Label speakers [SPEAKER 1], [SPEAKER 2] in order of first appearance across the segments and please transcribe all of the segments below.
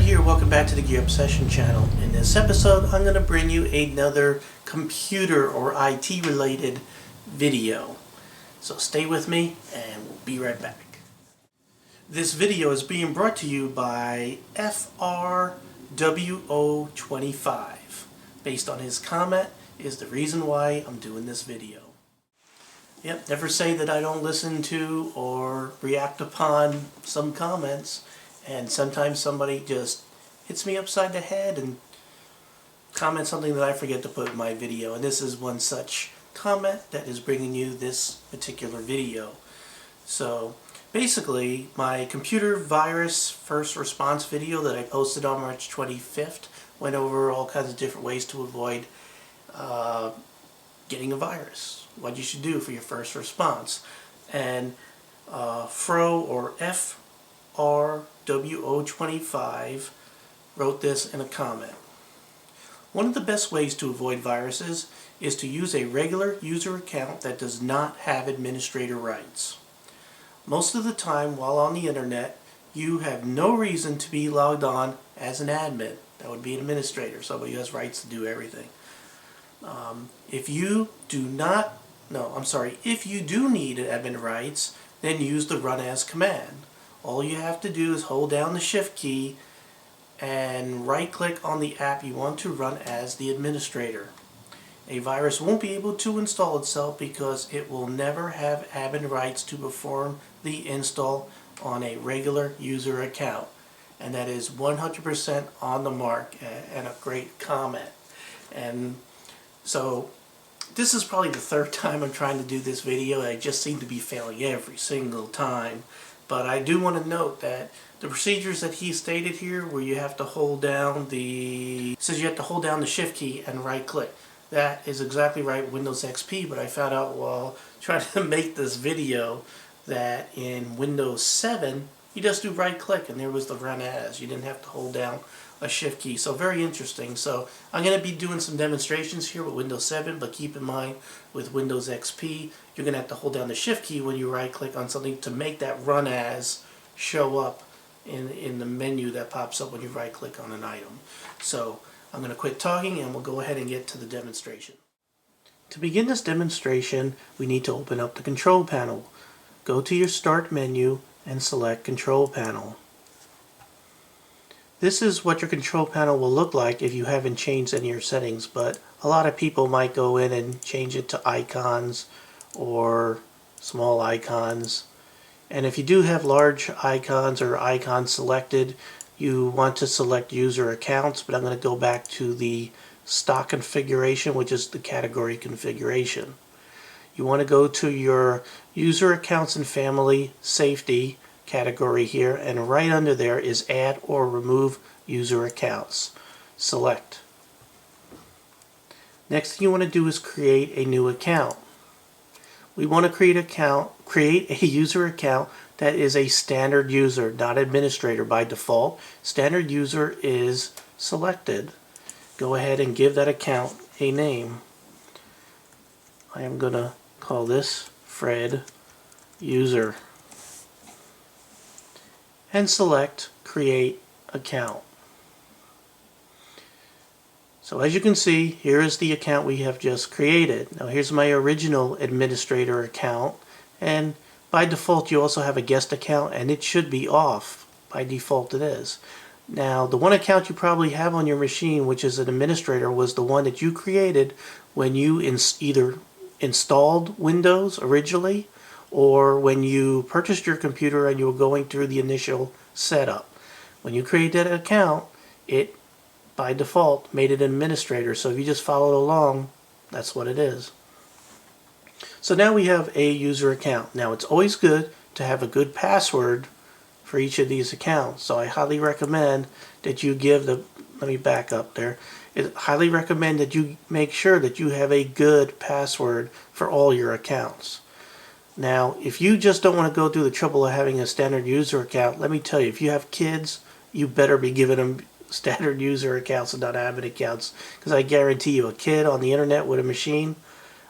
[SPEAKER 1] here, welcome back to the Gear Obsession channel. In this episode, I'm going to bring you another computer or IT related video. So stay with me and we'll be right back. This video is being brought to you by FRWO25. Based on his comment is the reason why I'm doing this video. Yep, never say that I don't listen to or react upon some comments. And sometimes somebody just hits me upside the head and comments something that I forget to put in my video. And this is one such comment that is bringing you this particular video. So basically, my computer virus first response video that I posted on March 25th went over all kinds of different ways to avoid getting a virus. What you should do for your first response. And FRWO25 wrote this in a comment. One of the best ways to avoid viruses is to use a regular user account that does not have administrator rights. Most of the time while on the internet, you have no reason to be logged on as an admin. That would be an administrator, somebody who has rights to do everything. If you do need admin rights, then use the run as command. All you have to do is hold down the shift key and right click on the app you want to run as the administrator. A virus won't be able to install itself because it will never have admin rights to perform the install on a regular user account. And that is 100% on the mark, and a great comment. And so this is probably the third time I'm trying to do this video. I just seem to be failing every single time. But I do want to note that the procedures that he stated here, where you have to hold down the shift key and right click. That is exactly right, Windows XP, but I found out while trying to make this video that in Windows 7, you just do right click and there was the run as. You didn't have to hold down a shift key. So very interesting. So I'm going to be doing some demonstrations here with Windows 7, but keep in mind with Windows XP, you're going to have to hold down the shift key when you right click on something to make that run as show up in the menu that pops up when you right click on an item. So I'm going to quit talking and we'll go ahead and get to the demonstration. To begin this demonstration, we need to open up the control panel. Go to your start menu and select control panel. This is what your control panel will look like if you haven't changed any of your settings, but a lot of people might go in and change it to icons or small icons. And if you do have large icons or icons selected, you want to select user accounts, but I'm going to go back to the stock configuration, which is the category configuration. You want to go to your user accounts and family safety category here, and right under there is add or remove user accounts. Select. Next thing you want to do is create a new account. We want to create a user account that is a standard user, not administrator by default. Standard user is selected. Go ahead and give that account a name. I am going to call this Fred User. And select Create Account. So as you can see, here is the account we have just created. Now here's my original administrator account, and by default you also have a guest account, and it should be off. By default it is. Now the one account you probably have on your machine, which is an administrator, was the one that you created when you either installed Windows originally or when you purchased your computer and you were going through the initial setup. When you created that account, it by default made it an administrator, so if you just followed along, that's what it is. So now we have a user account. Now it's always good to have a good password for each of these accounts, so I highly recommend that you give let me back up there. I highly recommend that you make sure that you have a good password for all your accounts. Now, if you just don't want to go through the trouble of having a standard user account, let me tell you, if you have kids, you better be giving them standard user accounts and not admin accounts, because I guarantee you a kid on the internet with a machine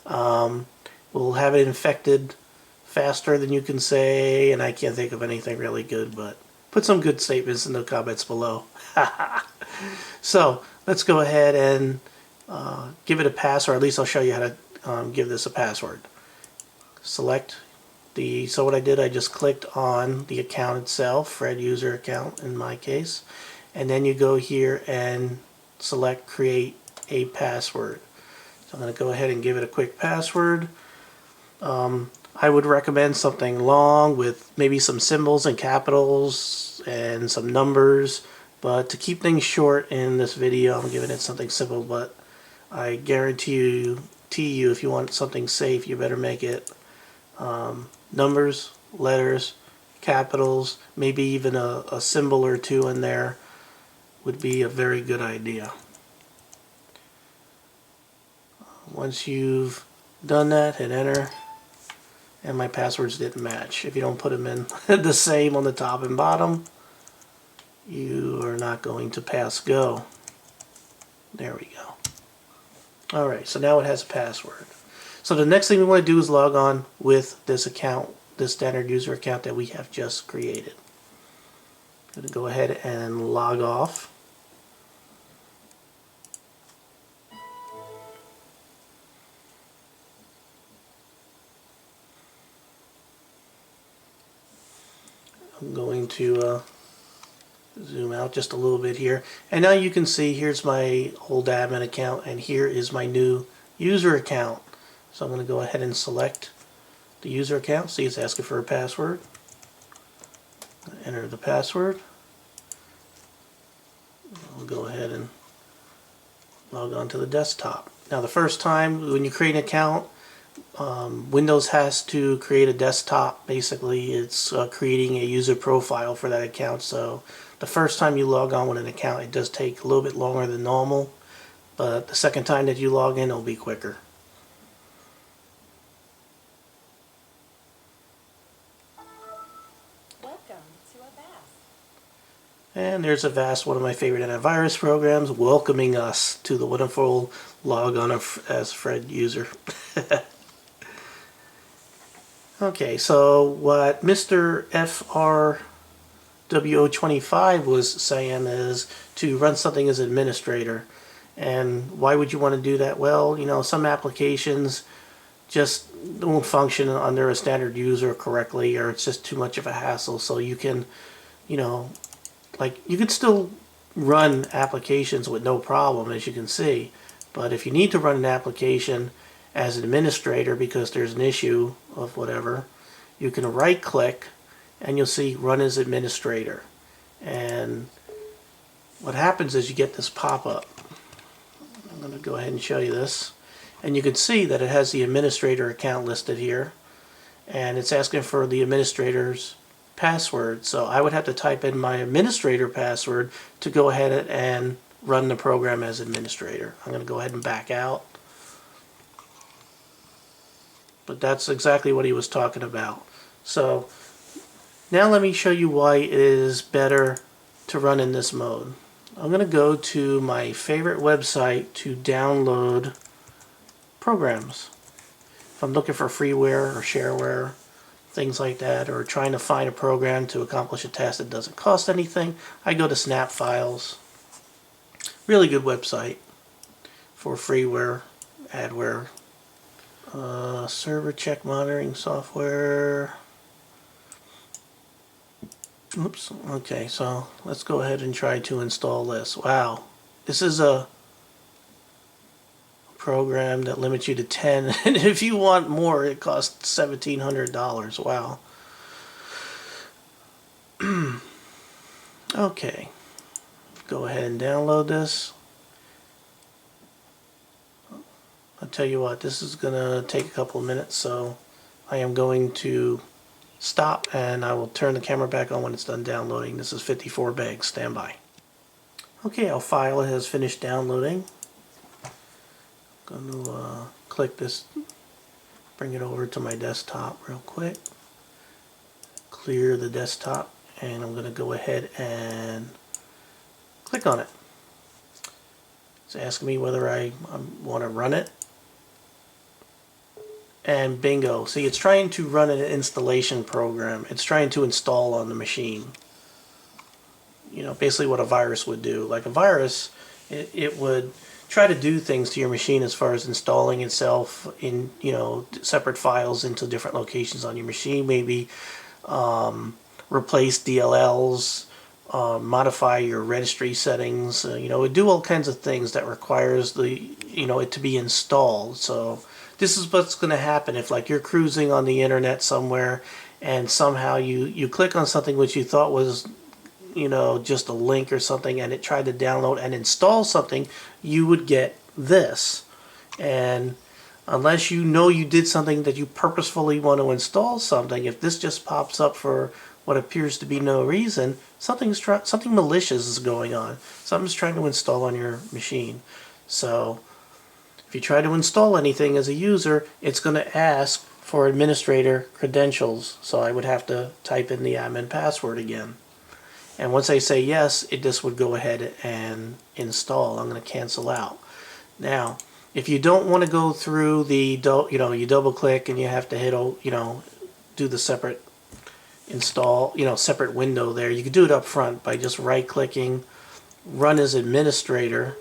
[SPEAKER 1] will have it infected faster than you can say, and I can't think of anything really good, but Put some good statements in the comments below. So let's go ahead and give it a pass, or at least I'll show you how to give this a password. Select the, so what I did, I just clicked on the account itself, Fred user account in my case, and then you go here and select create a password. So I'm going to go ahead and give it a quick password. I would recommend something long with maybe some symbols and capitals and some numbers, but to keep things short in this video, I'm giving it something simple, but I guarantee you if you want something safe, you better make it numbers, letters, capitals, maybe even a symbol or two in there would be a very good idea. Once you've done that, hit enter, and my passwords didn't match. If you don't put them in the same on the top and bottom, you are not going to pass go. There we go. Alright, so now it has a password. So the next thing we want to do is log on with this account, this standard user account that we have just created. I'm going to go ahead and log off. I'm going to zoom out just a little bit here, and now you can see here's my old admin account and here is my new user account. So I'm going to go ahead and select the user account. See, it's asking for a password. Enter the password. I'll go ahead and log on to the desktop. Now the first time when you create an account, Windows has to create a desktop. Basically, it's creating a user profile for that account. So the first time you log on with an account, it does take a little bit longer than normal, but the second time that you log in, it'll be quicker. And there's Avast, one of my favorite antivirus programs, welcoming us to the wonderful log on as Fred user. Okay, so what Mr. FRWO25 was saying is to run something as administrator. And why would you want to do that? Well, you know, some applications just don't function under a standard user correctly, or it's just too much of a hassle. So you can, you know, like you could still run applications with no problem, as you can see. But if you need to run an application as an administrator because there's an issue of whatever, you can right click and you'll see run as administrator. And what happens is you get this pop-up. I'm going to go ahead and show you this. And you can see that it has the administrator account listed here. And it's asking for the administrator's password. So I would have to type in my administrator password to go ahead and run the program as administrator. I'm going to go ahead and back out. But that's exactly what he was talking about. So now let me show you why it is better to run in this mode. I'm going to go to my favorite website to download programs. If I'm looking for freeware or shareware, things like that, or trying to find a program to accomplish a task that doesn't cost anything, I go to Snap Files. Really good website for freeware, adware, server check monitoring software. Oops. Okay, so let's go ahead and try to install this. Wow, this is a program that limits you to 10, and if you want more, it costs $1,700. Wow. Okay, go ahead and download this. I'll tell you what, this is gonna take a couple of minutes, so I am going to stop and I will turn the camera back on when it's done downloading. This is 54 megs. Stand by. Okay, our file has finished downloading. I'm going to click this, bring it over to my desktop real quick, clear the desktop, and I'm going to go ahead and click on it. It's asking me whether I want to run it, and bingo. See, it's trying to run an installation program. It's trying to install on the machine. basically what a virus would do. Like a virus, it would try to do things to your machine as far as installing itself in, separate files into different locations on your machine, maybe replace DLLs, modify your registry settings, it do all kinds of things that requires it to be installed. So this is what's going to happen if, like, you're cruising on the internet somewhere and somehow you click on something which you thought was just a link or something, and it tried to download and install something, you would get this. And unless you did something that you purposefully want to install something, if this just pops up for what appears to be no reason, something malicious is going on. Something's trying to install on your machine. So if you try to install anything as a user, it's going to ask for administrator credentials. So I would have to type in the admin password again. And once I say yes, this would go ahead and install. I'm going to cancel out. Now, if you don't want to go through you double click and you have to hit, do the separate install, separate window there. You can do it up front by just right clicking, run as administrator,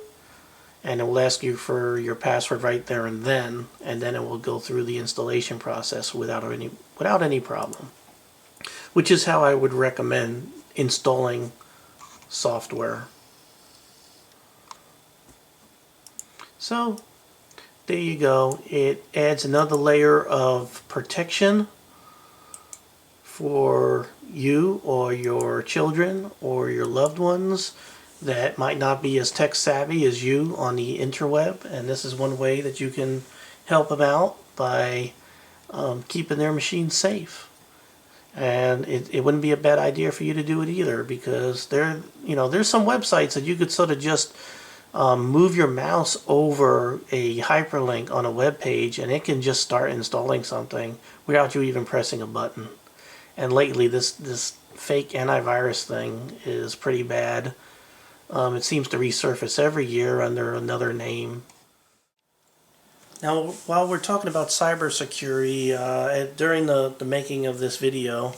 [SPEAKER 1] and it will ask you for your password right there and then it will go through the installation process without any problem. Which is how I would recommend installing software. So there you go. It adds another layer of protection for you or your children or your loved ones that might not be as tech savvy as you on the interweb, and this is one way that you can help them out by keeping their machine safe. And it wouldn't be a bad idea for you to do it either, because there's some websites that you could sort of just move your mouse over a hyperlink on a web page and it can just start installing something without you even pressing a button. And lately this fake antivirus thing is pretty bad. It seems to resurface every year under another name. Now, while we're talking about cybersecurity, during the making of this video,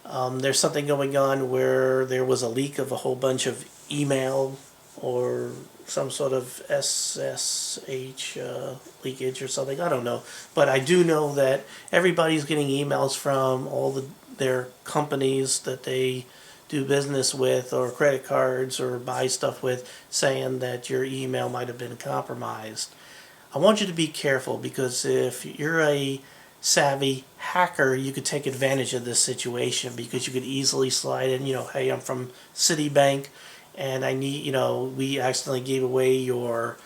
[SPEAKER 1] there's something going on where there was a leak of a whole bunch of email or some sort of SSH leakage or something. I don't know. But I do know that everybody's getting emails from all their companies that they do business with, or credit cards, or buy stuff with, saying that your email might have been compromised. I want you to be careful, because if you're a savvy hacker, you could take advantage of this situation, because you could easily slide in, hey, I'm from Citibank and I need, we accidentally gave away your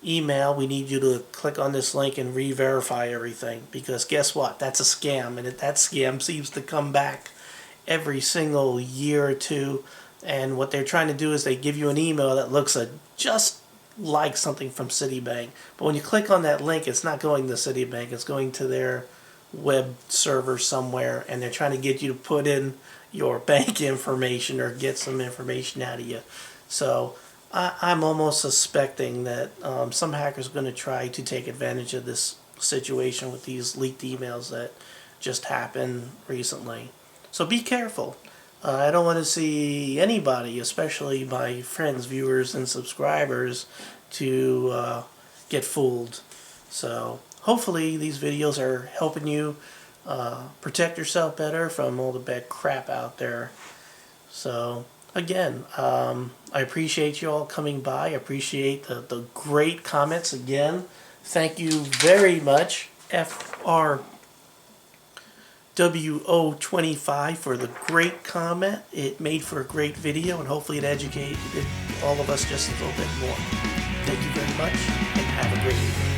[SPEAKER 1] email. We need you to click on this link and re-verify everything, because guess what? That's a scam, and that scam seems to come back every single year or two. And what they're trying to do is they give you an email that looks just like something from Citibank, but when you click on that link, it's not going to Citibank, it's going to their web server somewhere, and they're trying to get you to put in your bank information or get some information out of you. So I'm almost suspecting that some hackers are going to try to take advantage of this situation with these leaked emails that just happened recently. So be careful. I don't want to see anybody, especially my friends, viewers, and subscribers, to get fooled. So hopefully these videos are helping you protect yourself better from all the bad crap out there. So again, I appreciate you all coming by. I appreciate the great comments again. Thank you very much, FRWO25, for the great comment. It made for a great video, and hopefully it educated all of us just a little bit more. Thank you very much, and have a great evening.